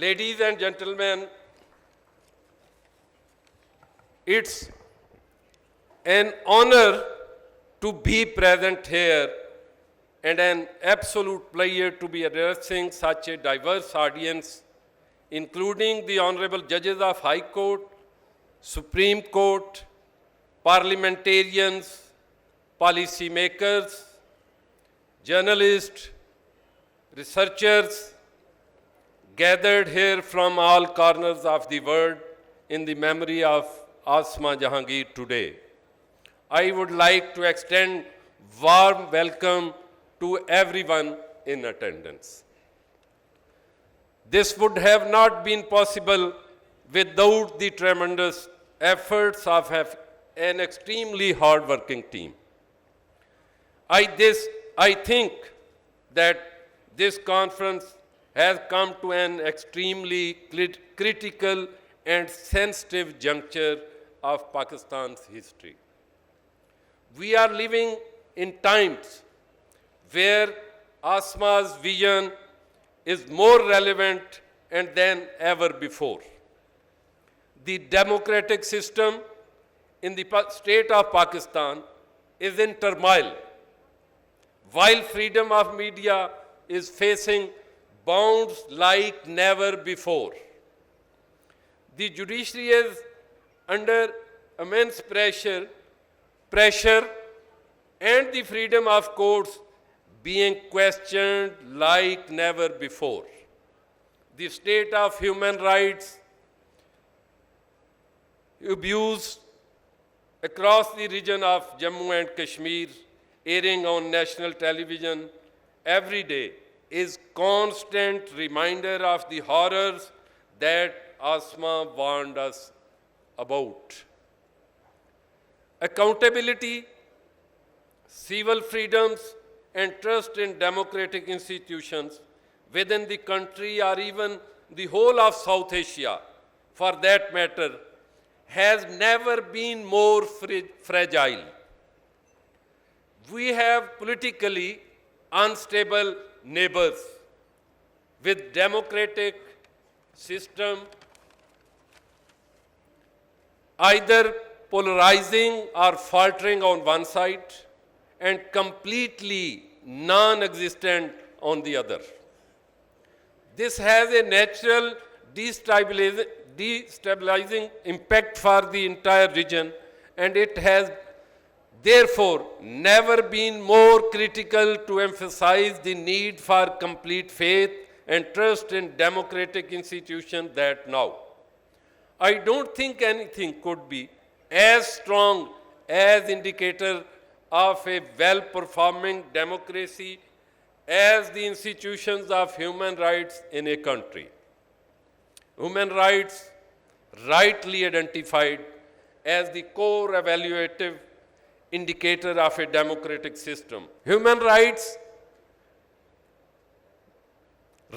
Ladies and gentlemen, it's an honor to be present here and an absolute pleasure to be addressing such a diverse audience, including the honorable judges of High Court, Supreme Court, parliamentarians, policymakers, journalists, researchers, gathered here from all corners of the world in the memory of Asma Jahangir today. I would like to extend warm welcome to everyone in attendance. This would have not been possible without the tremendous efforts of an extremely hard-working team. I think that this conference has come to an extremely critical and sensitive juncture of Pakistan's history. We are living in times where Asma's vision is more relevant than ever before. The democratic system in the state of Pakistan is in turmoil, while freedom of media is facing bounds like never before. The judiciary is under immense pressure and the freedom of courts being questioned like never before. The state of human rights abuse across the region of Jammu and Kashmir, airing on national television every day, is constant reminder of the horrors that Asma warned us about. Accountability, civil freedoms, and trust in democratic institutions within the country or even the whole of South Asia, for that matter, has never been more fragile. We have politically unstable neighbors with democratic system either polarizing or faltering on one side and completely non-existent on the other. This has a natural destabilizing impact for the entire region, and it has therefore never been more critical to emphasize the need for complete faith and trust in democratic institutions than now. I don't think anything could be as strong as indicator of a well-performing democracy as the institutions of human rights in a country. Human rights, rightly identified as the core evaluative indicator of a democratic system. Human rights,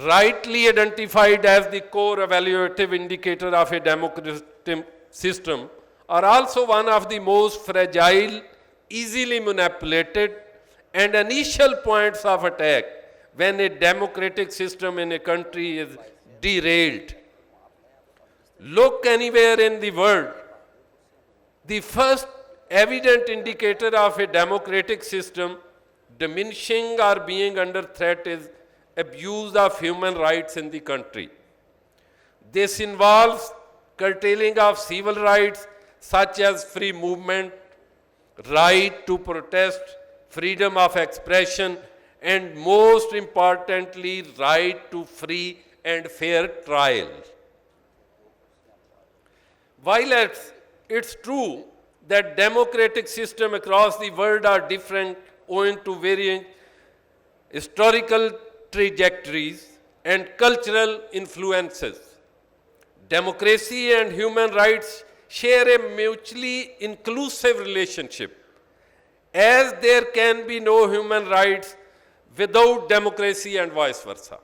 rightly identified as the core evaluative indicator of a democratic system, are also one of the most fragile, easily manipulated, and initial points of attack when a democratic system in a country is derailed. Look anywhere in the world, the first evident indicator of a democratic system diminishing or being under threat is abuse of human rights in the country. This involves curtailing of civil rights such as free movement, right to protest, freedom of expression, and most importantly, right to free and fair trial. While it's true that democratic systems across the world are different owing to varying historical trajectories and cultural influences, democracy and human rights share a mutually inclusive relationship, as there can be no human rights without democracy and vice versa.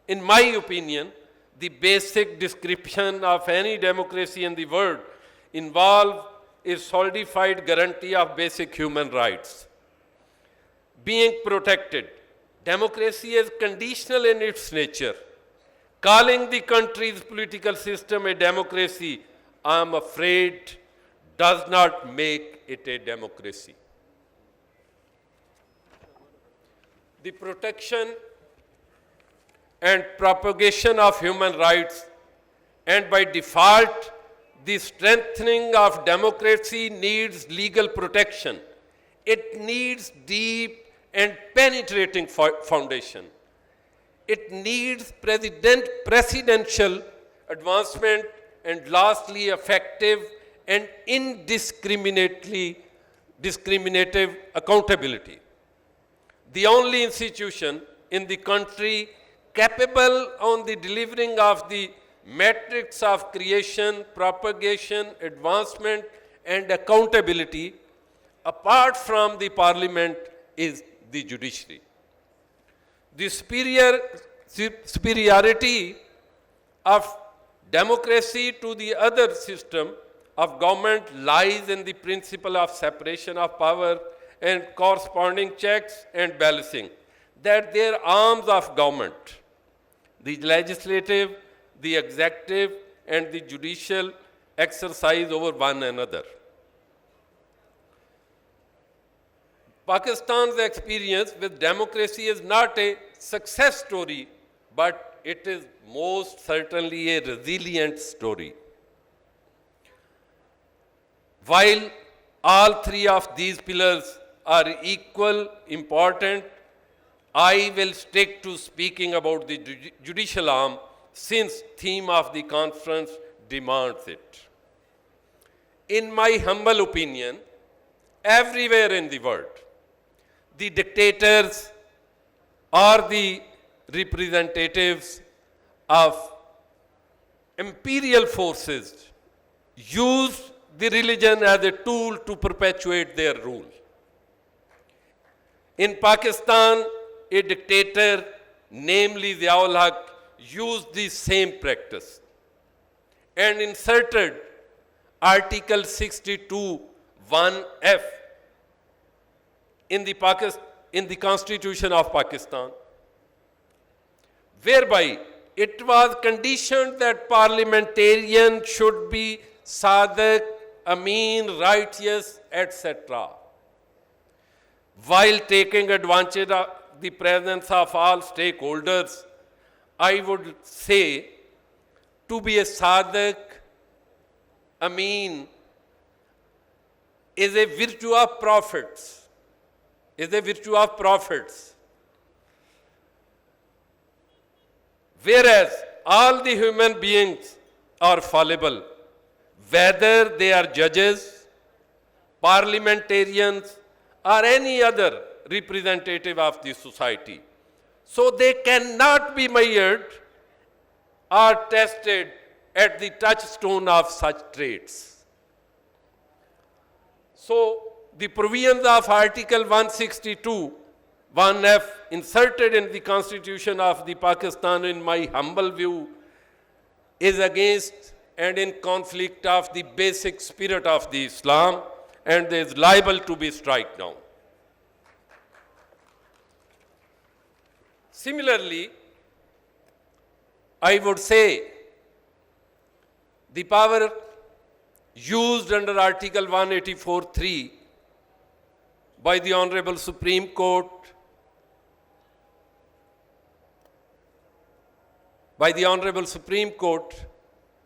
In my opinion, the basic description of any democracy in the world involves a solidified guarantee of basic human rights being protected. Democracy is conditional in its nature. Calling the country's political system a democracy, I am afraid, does not make it a democracy. The protection and propagation of human rights, and by default, the strengthening of democracy needs legal protection. It needs deep and penetrating foundation. It needs presidential advancement, and lastly, effective and discriminative accountability. The only institution in the country capable on the delivering of the metrics of creation, propagation, advancement, and accountability, apart from the parliament, is the judiciary. The superiority of democracy to the other system of government lies in the principle of separation of power and corresponding checks and balancing, that they are arms of government. The legislative, the executive, and the judicial exercise over one another. Pakistan's experience with democracy is not a success story, but it is most certainly a resilient story. While all three of these pillars are equal important, I will stick to speaking about the judicial arm, since theme of the conference demands it. In my humble opinion, everywhere in the world, the dictators are the representatives of imperial forces use the religion as a tool to perpetuate their rule. In Pakistan, a dictator, namely Ziaul Haq, used the same practice and inserted Article 62 (1)(f) in the Constitution of Pakistan, whereby it was conditioned that parliamentarians should be Sadiq, Amin, righteous, etc. While taking advantage of the presence of all stakeholders, I would say to be a Sadiq, Amin, is a virtue of prophets. Whereas all the human beings are fallible, whether they are judges, parliamentarians, or any other representative of the society. So they cannot be measured or tested at the touchstone of such traits. So the provisions of Article 162 (1)(f) inserted in the Constitution of the Pakistan, in my humble view, is against and in conflict of the basic spirit of the Islam, and is liable to be struck down. Similarly, I would say the power used under Article 184(3) by the Honorable Supreme Court,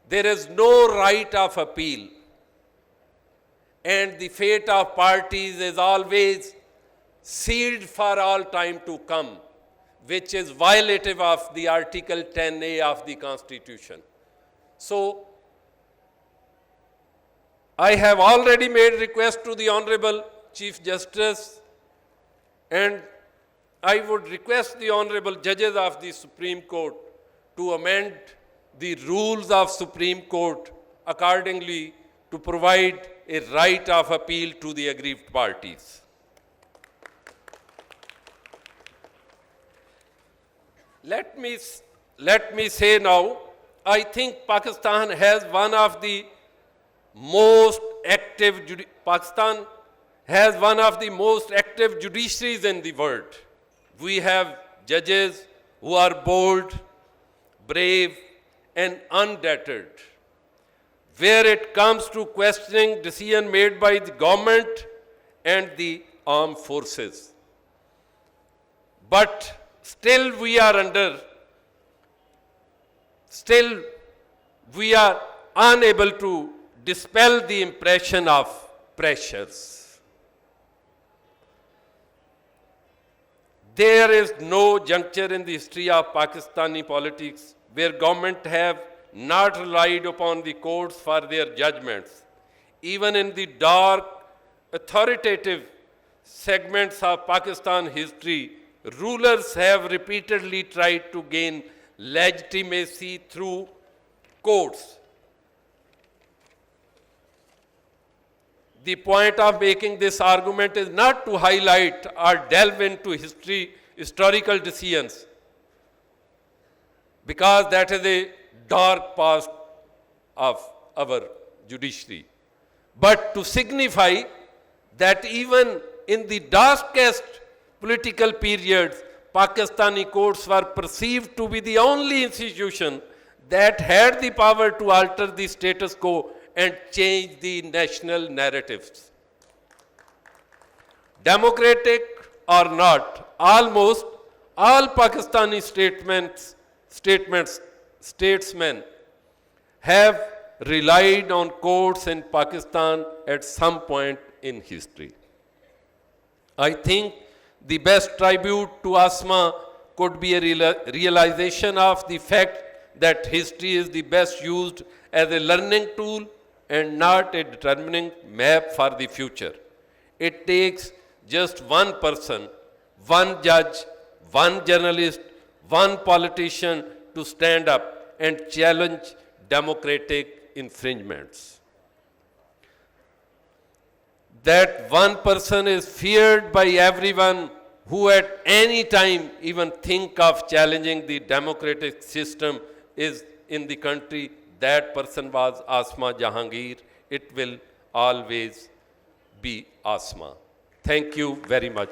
there is no right of appeal, and the fate of parties is always sealed for all time to come, which is violative of the Article 10A of the Constitution. So, I have already made request to the Honorable Chief Justice, and I would request the Honorable Judges of the Supreme Court to amend the rules of Supreme Court accordingly to provide a right of appeal to the aggrieved parties. Let me say now, I think Pakistan has one of the most active judiciaries in the world. We have judges who are bold, brave, and undeterred. Where it comes to questioning decisions made by the government and the armed forces. But still we are unable to dispel the impression of pressures. There is no juncture in the history of Pakistani politics where government have not relied upon the courts for their judgments. Even in the dark, authoritative segments of Pakistan history, rulers have repeatedly tried to gain legitimacy through courts. The point of making this argument is not to highlight or delve into historical decisions, because that is a dark past of our judiciary, but to signify that even in the darkest political periods, Pakistani courts were perceived to be the only institution that had the power to alter the status quo and change the national narratives. Democratic or not, almost all Pakistani statesmen have relied on courts in Pakistan at some point in history. I think the best tribute to Asma could be a realization of the fact that history is the best used as a learning tool and not a determining map for the future. It takes just one person, one judge, one journalist, one politician to stand up and challenge democratic infringements. That one person is feared by everyone who at any time even think of challenging the democratic system is in the country. That person was Asma Jahangir. It will always be Asma. Thank you very much.